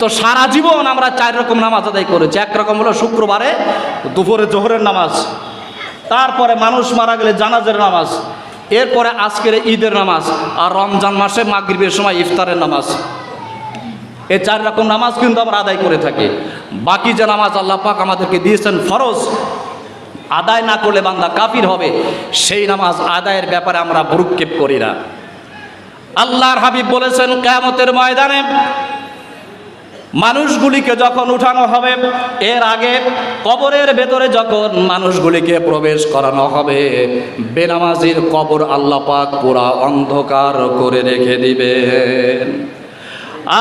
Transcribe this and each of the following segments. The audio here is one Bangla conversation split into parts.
তো সারা জীবন আমরা 4 রকম নামাজ আদায় করেছি। এক রকম হলো শুক্রবারে দুপুরে জোহরের নামাজ, তারপরে মানুষ মারা গেলে জানাজার নামাজ, এরপরে আজকের ঈদের নামাজ, আর রমজান মাসে মাগরিবের সময় ইফতারের নামাজ। এই 4 রকম নামাজ কিন্তু আমরা আদায় করে থাকি। বাকি যে নামাজ আল্লাহ পাক আমাদেরকে দিয়েছেন ফরজ, আদায় না করলে বান্দা কাফির হবে, সেই নামাজ আদায়ের ব্যাপারে আমরা ভ্রুক্ষেপ করি না। আল্লাহর হাবিব বলেছেন, কিয়ামতের ময়দানে মানুষগুলিকে যখন উঠানো হবে, এর আগে কবরের ভেতরে যখন মানুষগুলিকে প্রবেশ করানো হবে, বেনামাজির কবর আল্লাহ পাক পুরা অন্ধকার করে রেখে দিবেন।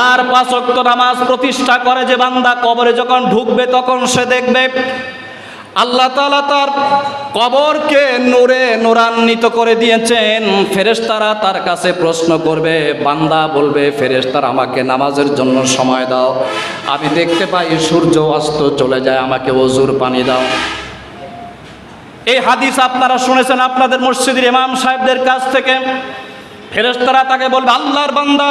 আর 5 ওয়াক্ত নামাজ প্রতিষ্ঠা করে যে বান্দা কবরে যখন ঢুকবে, তখন সে দেখবে আল্লাহ তাআলা তার কবরকে নূরে নূরান্বিত করে দিয়েছেন। ফেরেশতারা তার কাছে প্রশ্ন করবে, বান্দা বলবে, ফেরেশতারা আমাকে নামাজের জন্য সময় দাও, আমি দেখতে পাই সূর্য অস্ত চলে যায়, আমাকে ওযুর পানি দাও। এই হাদিস আপনারা শুনেছেন আপনাদের মসজিদের ইমাম সাহেবদের কাছ থেকে। ফেরেশতারা তাকে বলবে, আল্লাহর বান্দা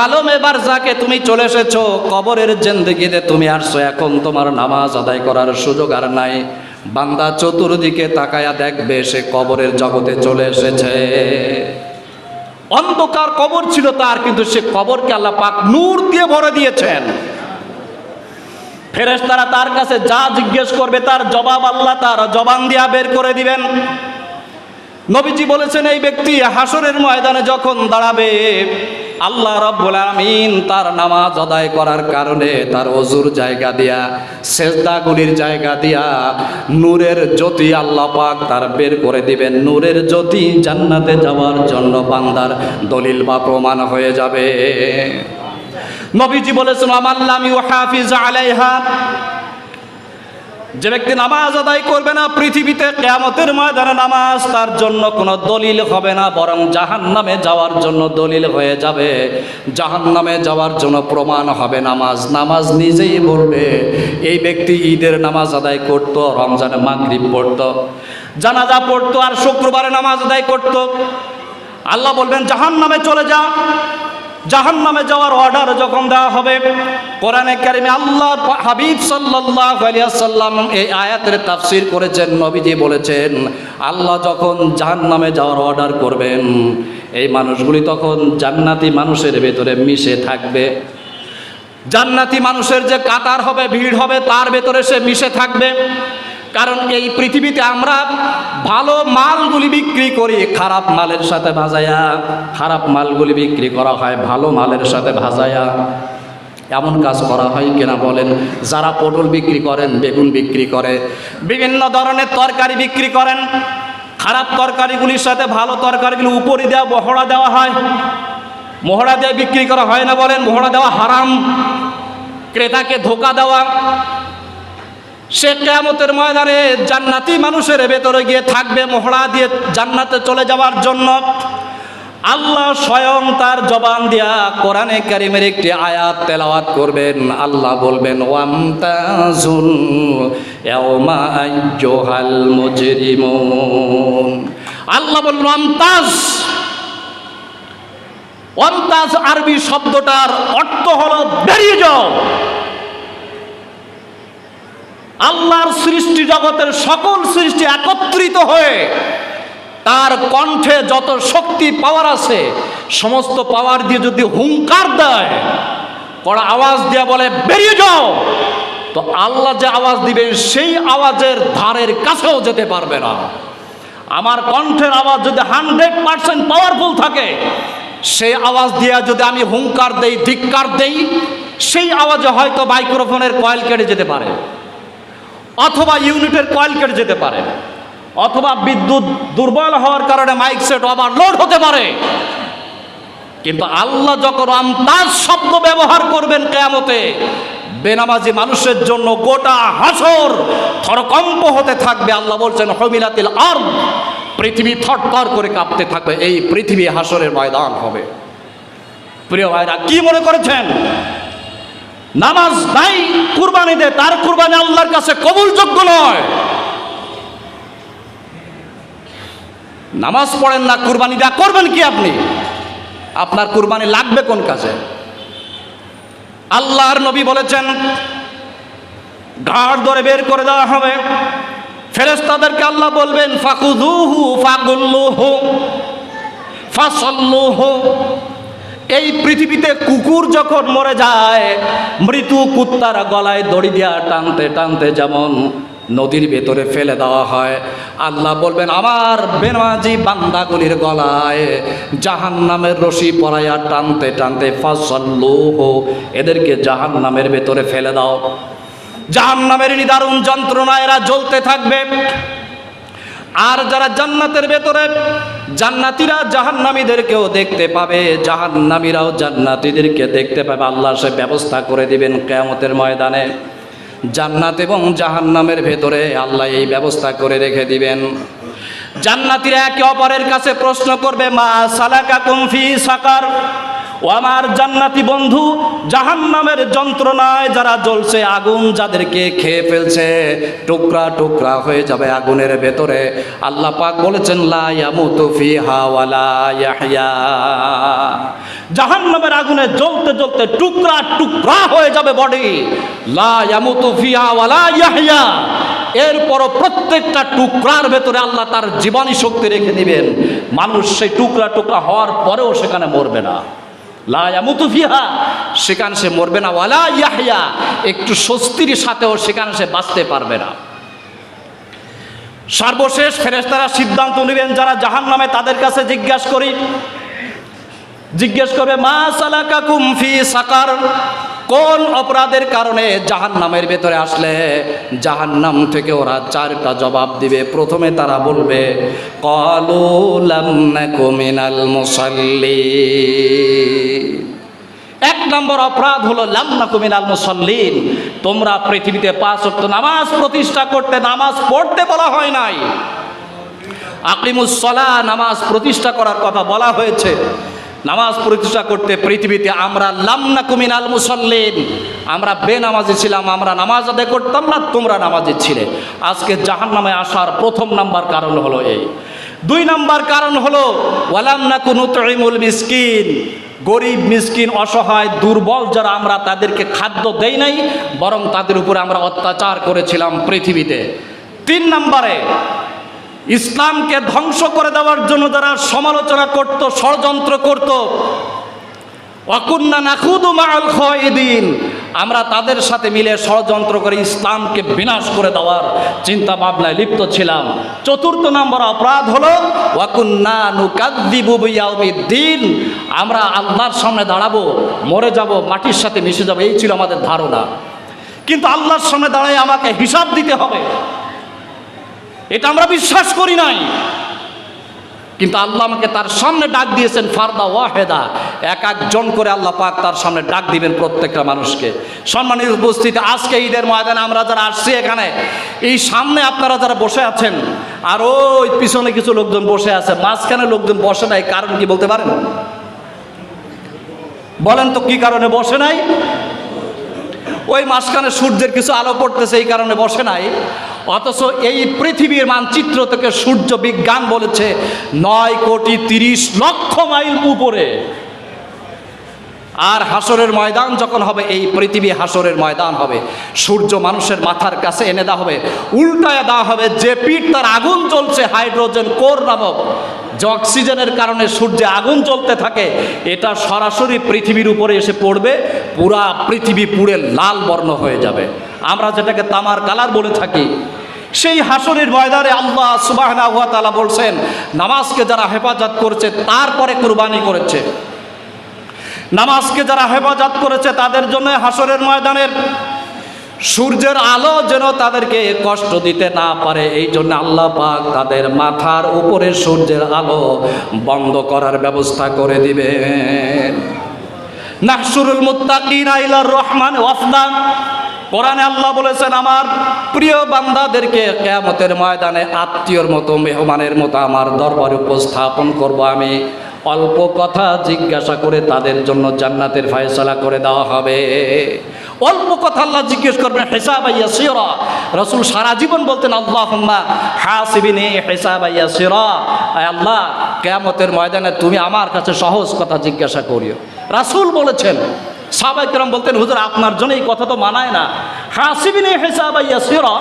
আলমে বারজাকে তুমি চলে এসেছো, কবরের জিন্দেগিতে তুমি আসছো, এখন তোমার নামাজ আদায় করার সুযোগ আর নাই। বান্দা চতুর্দিকে তাকায়া দেখবে সে কবরের জগতে চলে এসেছে। অন্ধকার কবর ছিল তার, কিন্তু সে কবরকে আল্লাহ পাক নূর দিয়ে ভরে দিয়েছেন। ফেরেশতারা তার কাছে যা জিজ্ঞেস করবে তার জবাব আল্লাহ তার জবান দিয়া বের করে দিবেন। নবীজি বলেছেন, এই ব্যক্তি হাসরের ময়দানে যখন দাঁড়াবে, আল্লাহ রাব্বুল আলামিন তার নামাজ আদায় করার কারণে তার ওযুর জায়গা দিয়া, সেজদাগুলির জায়গা দিয়া নূরের জ্যোতি আল্লাহ পাক তার বের করে দিবেন। নূরের জ্যোতি জান্নাতে যাওয়ার জন্য বান্দার দলিল বা প্রমাণ হয়ে যাবে। নবীজি বলেছেন, আমাল্লাম ইউহাফিজ আলাইহা, যে ব্যক্তি নামাজ আদায় করবে না পৃথিবীতে, কিয়ামতের ময়দানে নামাজ তার জন্য কোনো দলিল হবে না, বরং জাহান্নামে যাওয়ার জন্য দলিল হয়ে যাবে। জাহান্নামে যাওয়ার জন্য প্রমাণ হবে নামাজ। নামাজ নিজেই বলবে, এই ব্যক্তি ঈদের নামাজ আদায় করত, রমজানে মাগরিব পড়ত, জানাজা পড়তো, আর শুক্রবারে নামাজ আদায় করত। আল্লাহ বলবেন জাহান্নামে চলে যা। জাহান্নামে যাওয়ার অর্ডার যখন দেওয়া হবে, কোরআনে কারিমে আল্লাহর হাবিব সাল্লাল্লাহু আলাইহি ওয়াসাল্লাম এই আয়াতের তাফসীর করেছেন। নবীজি বলেছেন, আল্লাহ যখন জাহান্নামে যাওয়ার অর্ডার করবেন, এই মানুষগুলি তখন জান্নাতি মানুষের ভেতরে মিশে থাকবে। জান্নাতি মানুষের যে কাতার হবে, ভিড় হবে, তার ভেতরে সে মিশে থাকবে। কারণ এই পৃথিবীতে আমরা ভালো মালগুলি বিক্রি করি খারাপ মালের সাথে ভাজায়া, খারাপ মালগুলি বিক্রি করা হয় ভালো মালের সাথে ভাজায়া। এমন কাজ করা হয় কিনা বলেন? যারা পটল বিক্রি করেন, বেগুন বিক্রি করে, বিভিন্ন ধরনের তরকারি বিক্রি করেন, খারাপ তরকারিগুলির সাথে ভালো তরকারিগুলি উপরে দেওয়া মহড়া দেওয়া হয়। মহড়া দিয়ে বিক্রি করা হয় না বলেন? মহড়া দেওয়া হারাম, ক্রেতাকে ধোঁকা দেওয়া। সে কিয়ামতের ময়দানে জান্নাতি মানুষের ভেতরে গিয়ে থাকবে মহড়া দিয়ে জান্নাতে চলে যাওয়ার জন্য। আল্লাহ স্বয়ং তার জবান দিয়া কোরআনে কারিমের একটি আয়াত তেলাওয়াত করবেন। আল্লাহ বলবেন, ওয়ামতাজুল ইয়াওমা আইয়ুহাল মুজরিমুন। আল্লাহ বললেন ওয়ামতাজ। ওয়ামতাজ আরবি শব্দটার অর্থ হলো বেরিয়ে যাও। আল্লাহর সৃষ্টি জগতের সকল সৃষ্টি একত্রিত হয়ে তার কণ্ঠে যত শক্তি পাওয়ার আছে, সমস্ত পাওয়ার দিয়ে যদি হুঙ্কার দেয়, কড়া আওয়াজ দিয়ে বলে বেরিয়ে যাও, তো আল্লাহ যে আওয়াজ দিবেন সেই আওয়াজের ধারের কাছেও যেতে পারবে না। আমার কণ্ঠের আওয়াজ যদি 100% পাওয়ারফুল থাকে, সেই আওয়াজ দিয়ে যদি আমি হুঙ্কার দেই, ধিক্কার দেই, সেই আওয়াজে হয়তো মাইক্রোফোনের কয়েল কেটে যেতে পারে, অথবা ইউনিটের কয়েল কেটে যেতে পারে, অথবা বিদ্যুৎ দুর্বল হওয়ার কারণে মাইক সেট ওভারলোড হতে পারে। কিন্তু আল্লাহ যখন আমতাজ শব্দ ব্যবহার করবেন কিয়ামতে, বেনামাজি মানুষের জন্য গোটা হাসর থরকম্প হতে থাকবে। আল্লাহ বলছেন, হুমিলাতিল আরদ, পৃথিবী থরথর করে কাঁপতে থাকবে। এই পৃথিবী হাসরের ময়দান হবে। প্রিয় ভাইরা, কি মনে করেছেন নামাজ নাই কুরবানি দে, তার কুরবানি আল্লাহর কাছে কবুলযোগ্য নয়? নামাজ পড়েন না, কুরবানি দেয়া করবেন কি আপনি? আপনার কুরবানি লাগবে কোন কাজে? আল্লাহর নবী বলেছেন ঘাড় ধরে বের করে দেওয়া হবে। ফেরেশতাদেরকে আল্লাহ বলবেন ফাকুযুহু ফাগুল্লুহু ফাসাল্লুহু। এই পৃথিবীতে কুকুর যখন মরে যায়, মৃত্যু কুত্তার গলায় দড়ি দিয়া টানতে টানতে যেমন নদীর ভেতরে ফেলে দেওয়া হয়, আল্লাহ বলবেন আমার বেনামাজি বান্দাগুলির গলায় জাহান্নামের রশি পরাইয়া টানতে টানতে ফাসাল্লুহু, এদেরকে জাহান্নামের ভেতরে ফেলে দাও। জাহান্নামের নিদারুণ যন্ত্রণা এরা জ্বলতে থাকবে। আর যারা জান্নাতের ভেতরে, জান্নাতীরা জাহান্নামীদেরকেও দেখতে পাবে, জাহান্নামীরাও জান্নাতীদেরকে দেখতে পাবে। আল্লাহ সে ব্যবস্থা করে দিবেন কিয়ামতের ময়দানে। জান্নাত এবং জাহান্নামের ভেতরে আল্লাহ এই ব্যবস্থা করে রেখে দিবেন। জান্নাতীরা একে অপরের কাছে প্রশ্ন করবে মা সালাকাকুম ফি সাকার। ও আমার জান্নাতি বন্ধু, জাহান্নামের যন্ত্রণায় যারা জ্বলছে, আগুন যাদেরকে খেয়ে ফেলছে, টুকরা টুকরা হয়ে যাবে আগুনের ভেতরে। আল্লাহ পাক বলেছেন লা ইয়ামুতু ফিহা ওয়ালা ইয়াহইয়া। জাহান্নামের আগুনে জ্বলতে জ্বলতে টুকরা টুকরা হয়ে যাবে বডি। লা ইয়ামুতু ফিহা ওয়ালা ইয়াহইয়া। এরপরও প্রত্যেকটা টুকরার ভেতরে আল্লাহ তার জীবনী শক্তি রেখে দিবেন। মানুষ সেই টুকরা টুকরা হওয়ার পরেও সেখানে মরবে না। লা ইয়ামুতু ফিহা, সেখানে সে মরবে না। ওয়ালা ইয়াহইয়া, একটু স্বস্তির সাথেও সেখানে সে বাঁচতে পারবে না। সর্বশেষ ফেরেশতারা সিদ্ধান্ত নেবেন, যারা জাহান্নামে তাদের কাছে জিজ্ঞেস করবে মা সালাকাকুম ফি সাকার। কোন অপরাধের কারণে জাহান্নামের ভেতরে আসলে? জাহান্নাম থেকে ওরা চারটা জবাব দিবে। প্রথমে তারা বলবে ক্বালু লাম নাকু মিনাল মুসাল্লিন। এক নম্বর অপরাধ হলো লাম নাকু মিনাল মুসাল্লিন। তোমরা পৃথিবীতে 5 ওয়াক্ত নামাজ প্রতিষ্ঠা করতে, নামাজ পড়তে বলা হয় নাই। আকিমুস সালাহ, নামাজ প্রতিষ্ঠা করার কথা বলা হয়েছে। নামাজ প্রতিষ্ঠা করতে পৃথিবীতে আমরা লাম নাকু মিনাল মুসাল্লিন, আমরা বেনামাজি ছিলাম, আমরা নামাজ আদায় করতাম না, তোমরা নামাজি ছিলে। আজকে জাহান্নামে আসার প্রথম নাম্বার কারণ হলো এই। 2 নাম্বার কারণ হলো ওয়ালাম নাকু নুতঈমুল মিসকিন। গরিব মিসকিন অসহায় দুর্বল যারা, আমরা তাদেরকে খাদ্য দেই নাই, বরং তাদের উপরে আমরা অত্যাচার করেছিলাম পৃথিবীতে। 3 নম্বরে ইসলামকে ধ্বংস করে দেওয়ার জন্য যারা সমালোচনা করত, ষড়যন্ত্র করত, ওয়াকুন্না নাখুদু মাআল খায়িদিন, আমরা তাদের সাথে মিলে ষড়যন্ত্র করে ইসলামকে বিনাশ করে দেওয়ার চিন্তা ভাবনায় লিপ্ত ছিলাম। 4 নম্বর অপরাধ হলো ওয়াকুন্না নুকাযযিবু বিয়াউমিদ্দিন, আমরা আল্লাহর সামনে দাঁড়াবো, মরে যাব, মাটির সাথে মিশে যাব, এই ছিল আমাদের ধারণা। কিন্তু আল্লাহর সামনে দাঁড়ায় আমাকে হিসাব দিতে হবে, এটা আমরা বিশ্বাস করি নাই। কিন্তু আল্লাহ আমাকে তার সামনে ডাক দিয়েছেন ফারদা ওয়াহেদা, এক একজন করে আল্লাহ পাক তার সামনে ডাক দিবেন প্রত্যেকটা মানুষকে। সম্মানিত উপস্থিতি, আজকে ঈদের ময়দানে আমরা যারা আসছি এখানে, এই সামনে আপনারা যারা বসে আছেন, আর ওই পিছনে কিছু লোকজন বসে আছে, মাঝখানে লোকজন বসে নাই, কারণ কি বলতে পারেন? বলেন তো কি কারণে বসে নাই? ওই মাঝখানে সূর্যের কিছু আলো পড়তেছে, এই কারণে বসে নাই। অথচ এই পৃথিবীর মানচিত্র থেকে সূর্য বিজ্ঞান বলেছে 9,30,00,000 মাইল উপরে। আর হাসরের ময়দান যখন হবে, এই পৃথিবী হাসরের ময়দান হবে, সূর্য মানুষের মাথার কাছে এনে দেওয়া হবে, উল্টায় দেওয়া হবে। যে পিঠ তার আগুন জ্বলছে, হাইড্রোজেন কোর নামক, যে অক্সিজেনের কারণে সূর্যে আগুন জ্বলতে থাকে, এটা সরাসরি পৃথিবীর উপরে এসে পড়বে, পুরা পৃথিবী পুড়ে লাল বর্ণ হয়ে যাবে, আমরা যেটাকে তামার কালার বলে থাকি। সেই হাসরের ময়দানে আল্লাহ সুবহানাহু ওয়া তাআলা বলছেন, নামাজকে যারা হেফাজত করেছে, তারপরে কুরবানি করেছে, নামাজকে যারা হেফাজত করেছে তাদের জন্য হাসরের ময়দানের সূর্যের আলো যেন তাদেরকে কষ্ট দিতে না পারে, এই জন্য আল্লাহ পাক তাদের মাথার উপরে সূর্যের আলো বন্ধ করার ব্যবস্থা করে দিবেন। নাহশুরুল মুত্তাকিনা ইলার রহমান ওয়াফদা, কোরআনে আল্লাহ বলেছেন আমার প্রিয় বান্দাদেরকে কিয়ামতের ময়দানে আত্মীয়র মতো, মেহমানের মতো আমার দরবারে উপস্থাপন করব আমি। অল্প কথা জিজ্ঞাসা করে তাদের জন্য জান্নাতের ফয়সালা করে দেওয়া হবে। অল্প কথা আল্লাহ জিজ্ঞেস করবেন, হিসাবান ইয়াসিরা। রাসূল সারা জীবন বলতেন আল্লাহুম্মা হাসিবিনি হিসাবান ইয়াসিরা, আয় আল্লাহ কিয়ামতের ময়দানে তুমি আমার কাছে সহজ কথা জিজ্ঞাসা করিও। রাসূল বলেছেন সাহাবায়ে কেরাম বলতেন, হুজুর আপনার জন্য এই কথা তো মানায় না। হাসিবিনি হিসাবা ইয়াসিরা,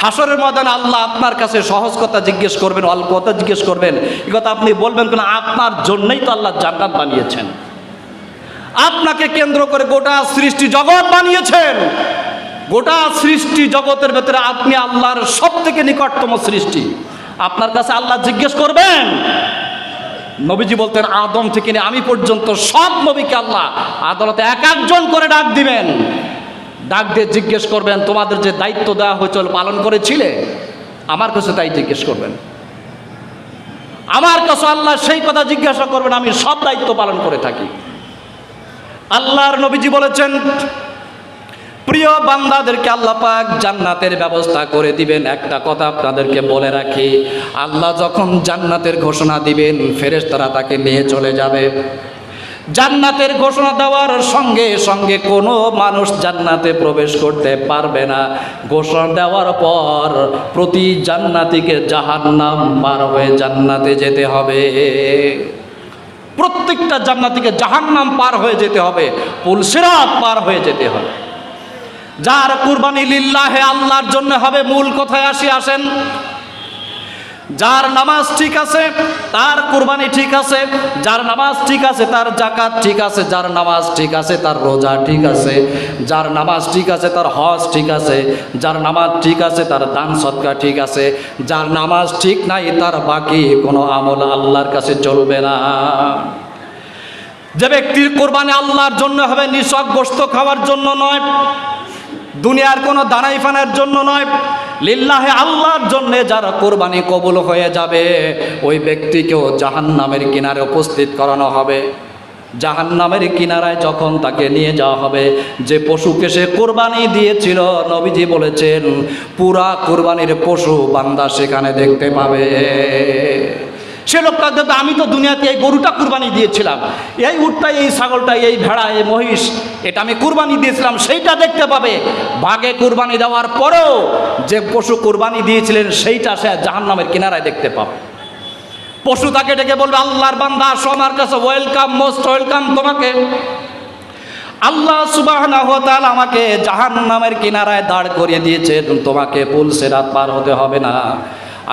হাসরের ময়দানে আল্লাহ আপনার কাছে সহজ কথা জিজ্ঞেস করবেন, অল্প কথা জিজ্ঞেস করবেন। এই কথা আপনি বলবেন কেন? আপনার জন্যই তো আল্লাহ জান্নাত বানিয়েছেন, আপনাকে কেন্দ্র করে গোটা সৃষ্টি জগৎ বানিয়েছেন। গোটা সৃষ্টি জগতের ভেতরে আপনি আল্লাহর সব থেকে নিকটতম সৃষ্টি, আপনার কাছে আল্লাহ জিজ্ঞেস করবেন। নবীজি বলতেন, আদম থেকে নিয়ে আমি পর্যন্ত সব নবীকে আল্লাহ আদালতে এক একজন করে ডাক দিবেন। ডাক দিয়ে জিজ্ঞেস করবেন, তোমাদের যে দায়িত্ব দেওয়া হয়েছিল পালন করেছিলে? আমার কাছে তাই জিজ্ঞেস করবেন। আমার কাছে আল্লাহ সেই কথা জিজ্ঞাসা করবেন, আমি সব দায়িত্ব পালন করে থাকি। আল্লাহর নবীজি বলেছেন, প্রিয় বান্দাদেরকে আল্লাহ পাক জান্নাতের ব্যবস্থা করে দিবেন। একটা কথা আপনাদেরকে বলে রাখি, আল্লাহ যখন জান্নাতের ঘোষণা দিবেন, ফেরেশতারা তাকে নিয়ে চলে যাবে। জান্নাতের ঘোষণা দেওয়ার সঙ্গে সঙ্গে কোনো মানুষ জান্নাতে প্রবেশ করতে পারবে না। ঘোষণা দেওয়ার পর প্রতি জান্নাতীকে জাহান্নাম পার হয়ে জান্নাতে যেতে হবে। প্রত্যেকটা জান্নাতীকে জাহান্নাম পার হয়ে যেতে হবে, পুল সিরাত পার হয়ে যেতে হবে। যার কুরবানি লিল্লাহে আল্লাহর জন্য হবে, মূল কথায় আসেন। যার নামাজ ঠিক আছে তার কুরবানি ঠিক আছে, যার নামাজ ঠিক আছে তার যাকাত ঠিক আছে, যার নামাজ ঠিক আছে তার রোজা ঠিক আছে, যার নামাজ ঠিক আছে তার হজ ঠিক আছে, যার নামাজ ঠিক আছে তার দান সদকা ঠিক আছে। যার নামাজ ঠিক নাই তার বাকি কোনো আমল আল্লাহর কাছে চলবে না। যে ব্যক্তির কুরবানি আল্লাহর জন্য হবে, নিছক গোশত খাওয়ার জন্য নয়, দুনিয়ার কোনো দানাই ফানার জন্য নয়, লিল্লাহে আল্লাহর জন্য যারা কোরবানি কবুল হয়ে যাবে, ওই ব্যক্তিকেও জাহান্নামের কিনারে উপস্থিত করানো হবে। জাহান্নামের কিনারায় যখন তাকে নিয়ে যাওয়া হবে, যে পশুকে সে কোরবানি দিয়েছিল, নবীজি বলেছেন পুরা কোরবানির পশু বান্দা সেখানে দেখতে পাবে। সে লোকটা দেখবে, আমি তো দুনিয়াতে এই গরুটা কুরবানি দিয়েছিলাম, এই উটটা, এই ছাগলটা, এই ভেড়া, এই মহিষ, এটা আমি কুরবানি দিয়েছিলাম, সেইটা দেখতে পাবে। ভাগে কুরবানি দেওয়ার পরেও যে পশু কুরবানি দিয়েছিলেন সেইটা সে জাহান্নামের কিনারায় দেখতে পাবে। পশু তাকে ডেকে বলবে, আল্লাহর বান্দা আসো আমার কাছে, ওয়েলকাম, মোস্ট ওয়েলকাম তোমাকে। আল্লাহ সুবহানাহু ওয়া তাআলা আমাকে জাহান্নামের কিনারায় দাঁড় করিয়ে দিয়েছেন, তোমাকে পুল সিরাত পার হতে হবে না।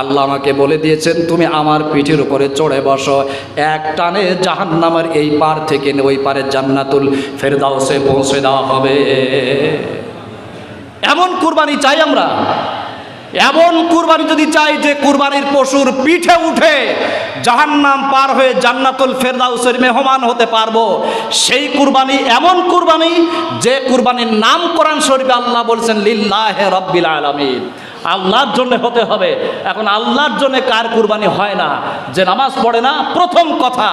আল্লাহ আমাকে বলে দিয়েছেন, তুমি আমার পিঠের উপরে চড়ে বসো, এক টানে জাহান্নামের এই পার থেকে ওই পারে জান্নাতুল ফেরদাউসে পৌঁছে দেওয়া হবে। এমন কুরবানি চাই আমরা, এমন কুরবানি যদি চাই যে কুরবানির পশুর পিঠে উঠে জাহান্নাম পার হয়ে জান্নাতুল ফেরদাউসের মেহমান হতে পারবো, সেই কুরবানি এমন কুরবানি যে কুরবানির নাম কোরআন শরীফে আল্লাহ বলছেন লিল্লাহি রাব্বিল আলামিন, আল্লাহর জন্য হতে হবে। এখন আল্লাহর জন্য কার কুরবানি হয় না? যে নামাজ পড়ে না, প্রথম কথা,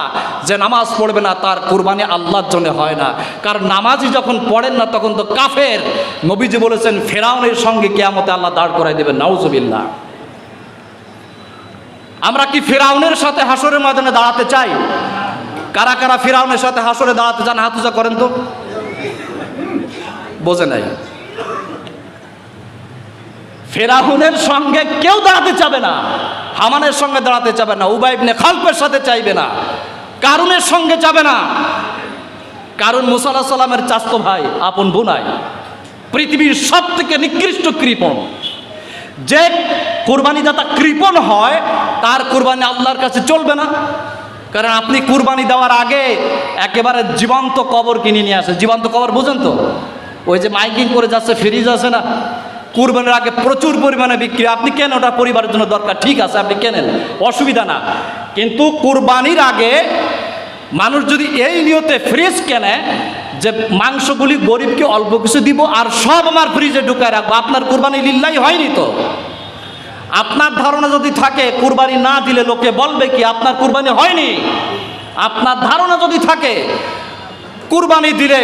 যে নামাজ পড়বে না তার কুরবানি আল্লাহর জন্য হয় না। কারণ নামাজই যখন পড়েন না তখন তো কাফের। নবীজি বলেছেন ফেরাউনের সঙ্গে কিয়ামতে আল্লাহ দাঁড় করাই দেবেন, নাউজুবিল্লাহ। আমরা কি ফেরাউনের সাথে হাসরের ময়দানে দাঁড়াতে চাই? কারা কারা ফেরাউনের সাথে হাসরে দাঁড়াতে চান হাত উঁচা করেন তো। বোঝে নাই, ফেরাউনের সঙ্গে কেউ দাঁড়াতে চাবে না, হামানের সঙ্গে দাঁড়াতে চাবে না, উবাই ইবনে খালফের সাথে চাইবে না, কারুনের সঙ্গে যাবে না। কারুন মুসা আলাইহিস সালামের চাচতো ভাই, আপন বোনাই, পৃথিবীর সব থেকে নিকৃষ্ট কৃপণ। যে কুরবানিদাতা কৃপণ হয় তার কুরবানি আল্লাহর কাছে চলবে না। কারণ আপনি কুরবানি দেওয়ার আগে একেবারে জীবন্ত কবর কিনে নিয়ে আসে। জীবন্ত কবর বুঝেন তো, ওই যে মাইকিং করে যাচ্ছে, ফ্রিজ আছে না, কুরবানির আগে প্রচুর পরিমাণে বিক্রি। আপনি কেন, ওটা পরিবারের জন্য দরকার, ঠিক আছে আপনি কেনেন, অসুবিধা না। কিন্তু কুরবানির আগে মানুষ যদি এই নিয়তে ফ্রিজ কেনে যে মাংসগুলি গরিবকে অল্প কিছু দিব আর সব আমার ফ্রিজে ঢুকায় রাখবো, আপনার কুরবানি লিল্লাহি হয়নি তো। আপনার ধারণা যদি থাকে কুরবানি না দিলে লোকে বলবে কি আপনার কুরবানি হয়নি, আপনার ধারণা যদি থাকে কুরবানি দিলে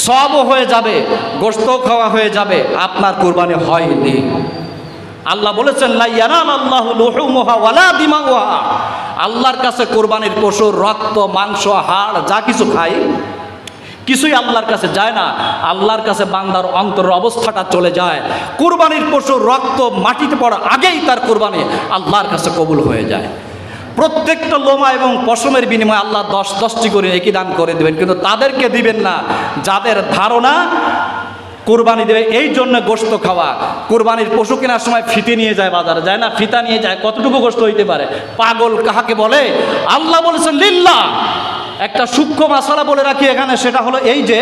সবও হয়ে যাবে, গোশত খাওয়া হয়ে যাবে, আপনার কুরবানি হয়নি। আল্লাহ বলেছেন লা ইয়ানালাল্লাহু লুহুমুহা ওয়ালা দিমাউহা, আল্লাহর কাছে কুরবানির পশুর রক্ত, মাংস, হাড় যা কিছু খাই কিছুই আল্লাহর কাছে যায় না। আল্লাহর কাছে বান্দার অন্তরের অবস্থাটা চলে যায়। কুরবানির পশুর রক্ত মাটিতে পড়ার আগেই তার কুরবানি আল্লাহর কাছে কবুল হয়ে যায়। প্রত্যেকটা লোমা এবং পশমের বিনিময়ে আল্লাহ 10-10টি করে একই দান করে দেবেন, কিন্তু তাদেরকে দিবেন না যাদের ধারণা কুরবানি দেবে এই জন্য গোশত খাওয়া। কুরবানির পশু কেনার সময় ফিতে নিয়ে যায়, বাজারে যায় না, ফিতা নিয়ে যায়, কতটুকু গোশত হইতে পারে? পাগল কাহাকে বলে? আল্লাহ বলেছেন লিল্লাহ। একটা সূক্ষ্ম মাসালা বলে রাখি এখানে, সেটা হলো এই যে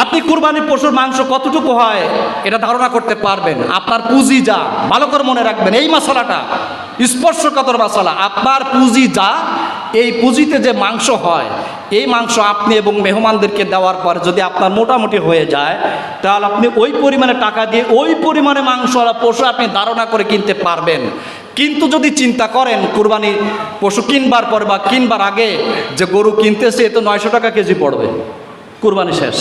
আপনি কুরবানির পশুর মাংস কতটুকু হয় এটা ধারণা করতে পারবেন আপনার পুঁজি যা। ভালো করে মনে রাখবেন এই মশলাটা, স্পর্শকাতর মশলা। আপনার পুঁজি যা, এই পুঁজিতে যে মাংস হয়, এই মাংস আপনি এবং মেহমানদেরকে দেওয়ার পর যদি আপনার মোটামুটি হয়ে যায়, তাহলে আপনি ওই পরিমাণে টাকা দিয়ে ওই পরিমাণে মাংসওয়ালা পশু আপনি ধারণা করে কিনতে পারবেন। কিন্তু যদি চিন্তা করেন কুরবানির পশু কিনবার পর বা কিনবার আগে যে গরু কিনতেছে এ তো 900 টাকা কেজি পড়বে, কুরবানি শেষ,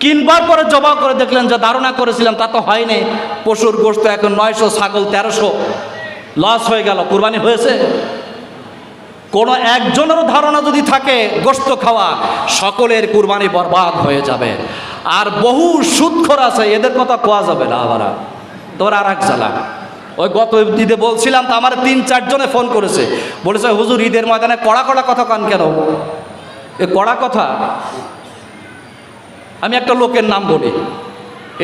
কিনবার পরে জবাব করে দেখলেন যে ধারণা করেছিলাম তা তো হয়নি, পশুর গোশত এখন 900, ছাগল 1300, লস হয়ে গেল, কুরবানি হয়েছে? কোনো একজনেরও ধারণা যদি থাকে গোশত খাওয়া, সকলের কুরবানি বরবাদ হয়ে যাবে। আর বহু সুদখোর আছে, এদের কথা কোয়া যাবে না। আবার তোর আর এক জ্বালা, ওই গত ঈদে বলছিলাম তো, আমার 3-4 জনে ফোন করেছে, বলেছে হুজুর ঈদের ময়দানে কড়া কড়া কথা কান কেন? এ কড়া কথা, আমি একটা লোকের নাম বলি।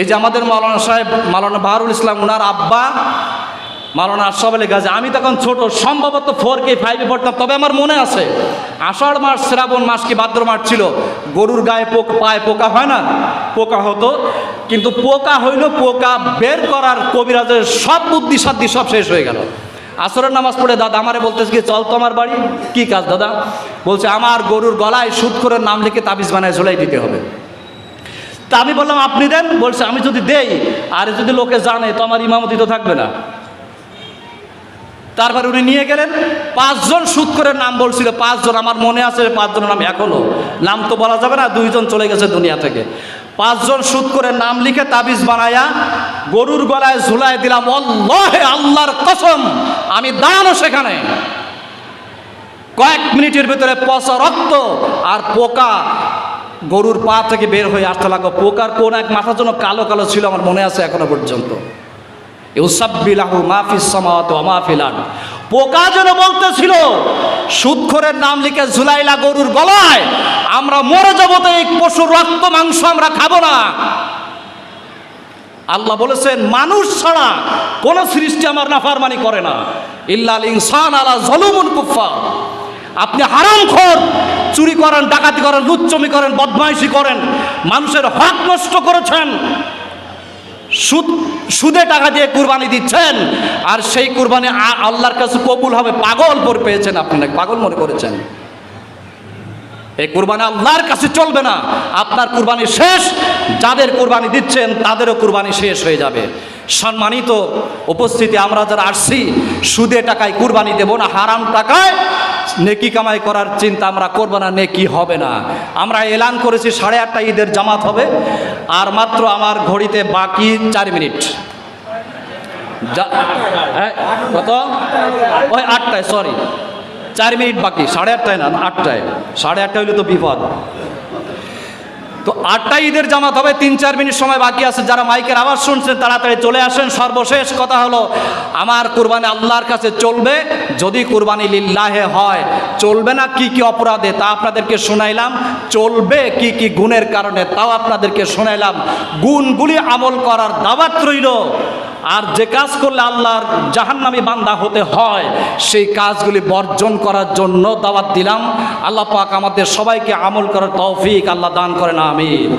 এই যে আমাদের মাওলানা সাহেব, মাওলানা বাহারুল ইসলাম, ওনার আব্বা মাওলানা আশরাফ আলী গাজী। আমি তখন ছোট, সম্ভবত 4K 5-এ পড়তাম, তবে আমার মনে আছে আষাঢ় মাস, শ্রাবণ মাস কি ভাদ্র মাস ছিল, গরুর গায়ে পায়ে পোকা হয় না, পোকা হতো। কিন্তু পোকা হইল, পোকা বের করার কবিরাজের সব বুদ্ধি সাধ্য সব শেষ হয়ে গেল। আসরের নামাজ পড়ে দাদা আমারে বলতেছে কি চল তো আমার বাড়ি। কি কাজ দাদা? বলছে আমার গরুর গলায় সুদখোরের নাম লিখে তাবিজ বানায় ঝুলাই দিতে হবে। তা আমি বললাম আপনি দেন। বলছে আমি যদি দেই আর যদি লোকে জানে তো আমার ইমামতি তো থাকবে না। তারপরে উনি নিয়ে গেলেন, 5 জন সুদখোরের নাম বলছিল, 5 জন আমার মনে আছে, 5 জনের নাম এখনো, নাম তো বলা যাবে না, 2 জন চলে গেছে দুনিয়া থেকে। 5 জন সুদখোরের নাম লিখে তাবিজ বানায়া গরুর গলায় ঝুলাই দিলাম। আল্লাহে, আল্লাহর কসম আমি দাঁড়ানো সেখানে, কয়েক মিনিটের ভিতরে পচা রক্ত আর পোকা গরুর পা থেকে বের হয়ে আসতে লাগলো। পোকার কোন এক মাথার জন্য কালো কালো ছিল, আমার মনে আছে এখনো পর্যন্ত। পোকা যেন বলতেছিল সুদখোরের নাম লিখে ঝুলাইলা গরুর গলায়, আমরা মরে যাবো তো এই পশুর রক্ত মাংস আমরা খাবো না। আল্লাহ বলেছেন মানুষ ছাড়া কোন সৃষ্টি আমার নাফরমানি করে না, ইল্লাল ইনসান আলা যালুমুন কুফফার। আপনি হারামখোর, চুরি করেন, ডাকাতি করেন, লুচ্চমি করেন, বদমাইশি করেন, মানুষের হক নষ্ট করেছেন, সুদে টাকা দিয়ে কুরবানি দিচ্ছেন, আর সেই কুরবানি আল্লাহর কাছে কবুল হবে পাগল পরে পেয়েছেন আপনি, নাকি পাগল মনে করেছেন? এই কুরবানি আল্লাহর কাছে চলবে না, আপনার কুরবানি শেষ, যাদের কুরবানি দিচ্ছেন তাদেরও কুরবানি শেষ হয়ে যাবে। সম্মানিত উপস্থিতি, আমরা যারা আসছি সুদে টাকায় কুরবানি দেব না, হারাম টাকায় নেকি কামাই করার চিন্তা আমরা করব না, নেকি হবে না। আমরা এলান করেছি 8:30 ঈদের জামাত হবে, আর মাত্র আমার ঘড়িতে বাকি 4 মিনিট। কত? ওই 8টায়, সরি 4 মিনিট বাকি, 8:30 না, 8টায়। 8:30 হইলে তো বিপদ। তো 8টায় ঈদের জামাত হবে, 3-4 মিনিট সময় বাকি আছে। যারা মাইকের আওয়াজ শুনছেন তাড়াতাড়ি চলে আসেন। সর্বশেষ কথা হলো, আমার কুরবানি আল্লাহর কাছে চলবে যদি কুরবানি লিল্লাহে হয়। চলবে না কি কি অপরাধে তা আপনাদেরকে শোনাইলাম, চলবে কি কি গুণের কারণে তাও আপনাদেরকে শোনাইলাম। গুণগুলি আমল করার দাওয়াত রইল, আর যে কাজ করলে আল্লাহর জাহান্নামী বান্দা হতে হয় সেই কাজগুলি বর্জন করার জন্য দাওয়াত দিলাম। আল্লাহ পাক আমাদের সবাইকে আমল করার তৌফিক আল্লাহ দান করেন, আমিন।